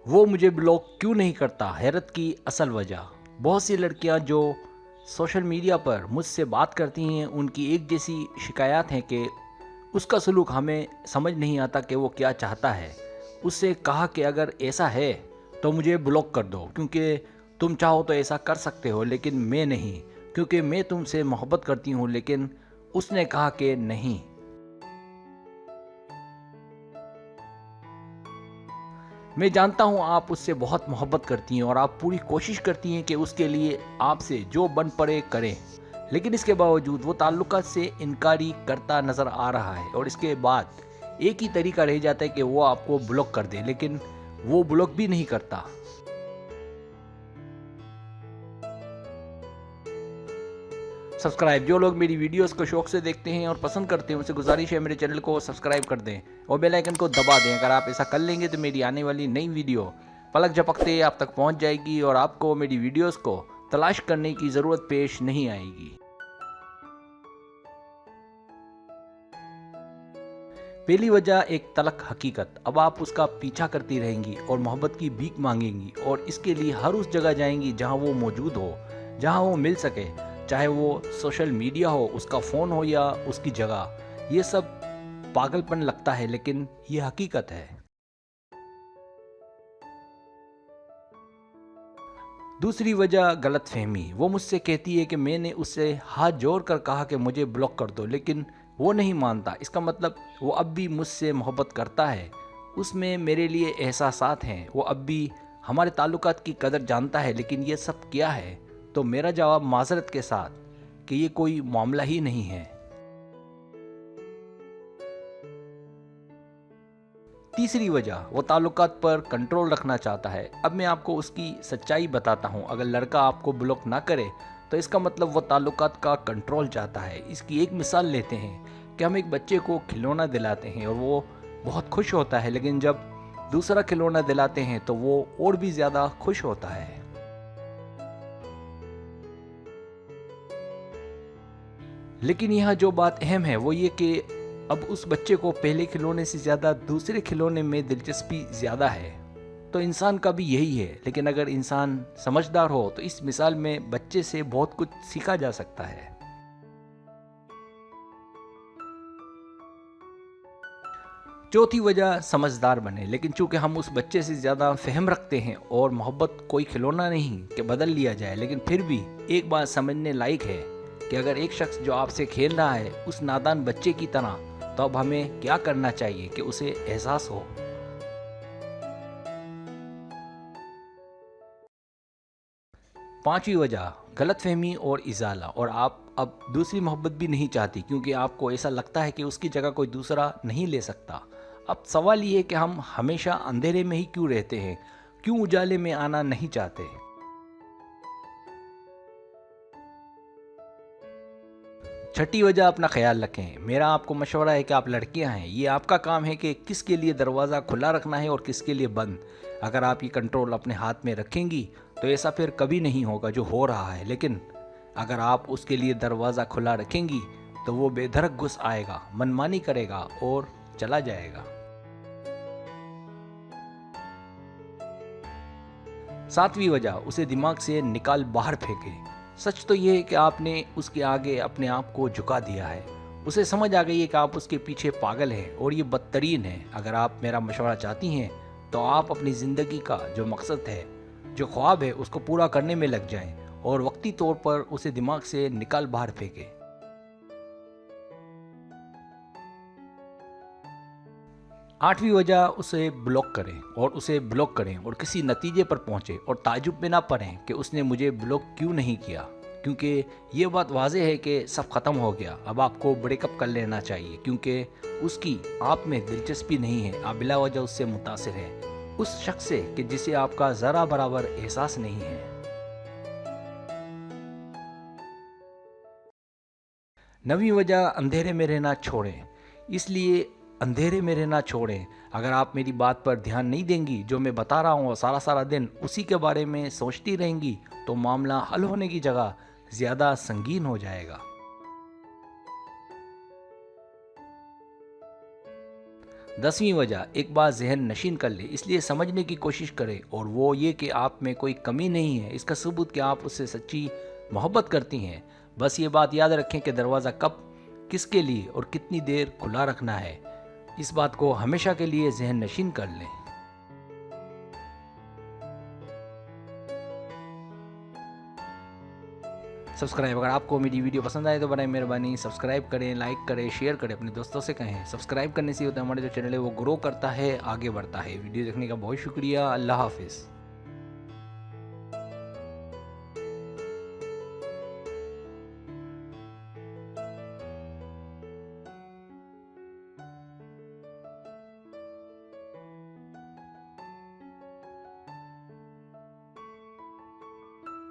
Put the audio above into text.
वो मुझे ब्लॉक क्यों नहीं करता, हैरत की असल वजह। बहुत सी लड़कियां जो सोशल मीडिया पर मुझसे बात करती हैं उनकी एक जैसी शिकायत है कि उसका सलूक हमें समझ नहीं आता कि वो क्या चाहता है। उससे कहा कि अगर ऐसा है तो मुझे ब्लॉक कर दो, क्योंकि तुम चाहो तो ऐसा कर सकते हो लेकिन मैं नहीं, क्योंकि मैं तुमसे मोहब्बत करती हूँ। लेकिन उसने कहा कि नहीं। मैं जानता हूँ आप उससे बहुत मोहब्बत करती हैं और आप पूरी कोशिश करती हैं कि उसके लिए आपसे जो बन पड़े करें, लेकिन इसके बावजूद वो ताल्लुकात से इनकारी करता नज़र आ रहा है। और इसके बाद एक ही तरीका रह जाता है कि वो आपको ब्लॉक कर दे, लेकिन वो ब्लॉक भी नहीं करता। सब्सक्राइब, जो लोग मेरी वीडियोस को शौक से देखते हैं और पसंद करते हैं उनसे गुजारिश है मेरे चैनल को सब्सक्राइब कर दें और बेल आइकन को दबा दें। अगर आप ऐसा कर लेंगे तो मेरी आने वाली नई वीडियो पलक झपकते आप तक पहुंच जाएगी और आपको मेरी वीडियोस को तलाश करने की ज़रूरत पेश नहीं आएगी। पहली वजह, एक तलख हकीकत। अब आप उसका पीछा करती रहेंगी और मोहब्बत की भीख मांगेंगी और इसके लिए हर उस जगह जाएंगी जहां वो मौजूद हो, जहां वो मिल सके, चाहे वो सोशल मीडिया हो, उसका फ़ोन हो या उसकी जगह। ये सब पागलपन लगता है लेकिन ये हकीकत है। दूसरी वजह, गलत फहमी। वो मुझसे कहती है कि मैंने उससे हाथ जोड़ कर कहा कि मुझे ब्लॉक कर दो, लेकिन वो नहीं मानता। इसका मतलब वो अब भी मुझसे मोहब्बत करता है, उसमें मेरे लिए एहसासात हैं, वो अब भी हमारे ताल्लुकात की कदर जानता है। लेकिन ये सब क्या है? तो मेरा जवाब माजरत के साथ कि ये कोई मामला ही नहीं है। तीसरी वजह, वो ताल्लुकात पर कंट्रोल रखना चाहता है। अब मैं आपको उसकी सच्चाई बताता हूँ। अगर लड़का आपको ब्लॉक ना करे तो इसका मतलब वो ताल्लुकात का कंट्रोल चाहता है। इसकी एक मिसाल लेते हैं कि हम एक बच्चे को खिलौना दिलाते हैं और वो बहुत खुश होता है, लेकिन जब दूसरा खिलौना दिलाते हैं तो वो और भी ज़्यादा खुश होता है। लेकिन यहाँ जो बात अहम है वो ये कि अब उस बच्चे को पहले खिलौने से ज़्यादा दूसरे खिलौने में दिलचस्पी ज़्यादा है। तो इंसान का भी यही है। लेकिन अगर इंसान समझदार हो तो इस मिसाल में बच्चे से बहुत कुछ सीखा जा सकता है। चौथी वजह, समझदार बने। लेकिन चूंकि हम उस बच्चे से ज़्यादा फहम रखते हैं और मोहब्बत कोई खिलौना नहीं कि बदल लिया जाए, लेकिन फिर भी एक बात समझने लायक है कि अगर एक शख्स जो आपसे खेल रहा है उस नादान बच्चे की तरह, तो अब हमें क्या करना चाहिए कि उसे एहसास हो। पांचवी वजह, गलतफहमी और इजाला। और आप अब दूसरी मोहब्बत भी नहीं चाहती क्योंकि आपको ऐसा लगता है कि उसकी जगह कोई दूसरा नहीं ले सकता। अब सवाल ये है कि हम हमेशा अंधेरे में ही क्यों रहते हैं, क्यों उजाले में आना नहीं चाहते। छठी वजह, अपना ख्याल रखें। मेरा आपको मशवरा है कि आप लड़कियां हैं, ये आपका काम है कि किसके लिए दरवाज़ा खुला रखना है और किसके लिए बंद। अगर आप ये कंट्रोल अपने हाथ में रखेंगी तो ऐसा फिर कभी नहीं होगा जो हो रहा है। लेकिन अगर आप उसके लिए दरवाज़ा खुला रखेंगी तो वो बेधड़क घुस आएगा, मनमानी करेगा और चला जाएगा। सातवीं वजह, उसे दिमाग से निकाल बाहर फेंके। सच तो यह है कि आपने उसके आगे अपने आप को झुका दिया है। उसे समझ आ गई है कि आप उसके पीछे पागल हैं और ये बदतरीन है। अगर आप मेरा मशवरा चाहती हैं तो आप अपनी ज़िंदगी का जो मकसद है, जो ख्वाब है, उसको पूरा करने में लग जाएं और वक्ती तौर पर उसे दिमाग से निकाल बाहर फेंकें। आठवीं वजह, उसे ब्लॉक करें और उसे ब्लॉक करें और किसी नतीजे पर पहुंचे और ताज्जुब में ना पड़ें कि उसने मुझे ब्लॉक क्यों नहीं किया, क्योंकि ये बात वाज़ेह है कि सब ख़त्म हो गया। अब आपको ब्रेकअप कर लेना चाहिए क्योंकि उसकी आप में दिलचस्पी नहीं है। आप बिला वजह उससे मुतासिर हैं, उस शख्स से कि जिसे आपका ज़रा बराबर एहसास नहीं है। नवीं वजह, अंधेरे में रहना छोड़ें। इसलिए अंधेरे में रहना छोड़ें। अगर आप मेरी बात पर ध्यान नहीं देंगी, जो मैं बता रहा हूँ, और सारा सारा दिन उसी के बारे में सोचती रहेंगी, तो मामला हल होने की जगह ज़्यादा संगीन हो जाएगा। 10वीं वजह, एक बार जहन नशीन कर ले, इसलिए समझने की कोशिश करें और वो ये कि आप में कोई कमी नहीं है, इसका सबूत कि आप उससे सच्ची मोहब्बत करती हैं। बस ये बात याद रखें कि दरवाज़ा कब, किसके लिए और कितनी देर खुला रखना है, इस बात को हमेशा के लिए जहन नशीन कर लें। सब्सक्राइब, अगर आपको मेरी वीडियो पसंद आए तो बनाए मेहरबानी सब्सक्राइब करें, लाइक करें, शेयर करें, अपने दोस्तों से कहें। सब्सक्राइब करने से होता है हमारा जो चैनल है वो ग्रो करता है, आगे बढ़ता है। वीडियो देखने का बहुत शुक्रिया। अल्लाह हाफिज़।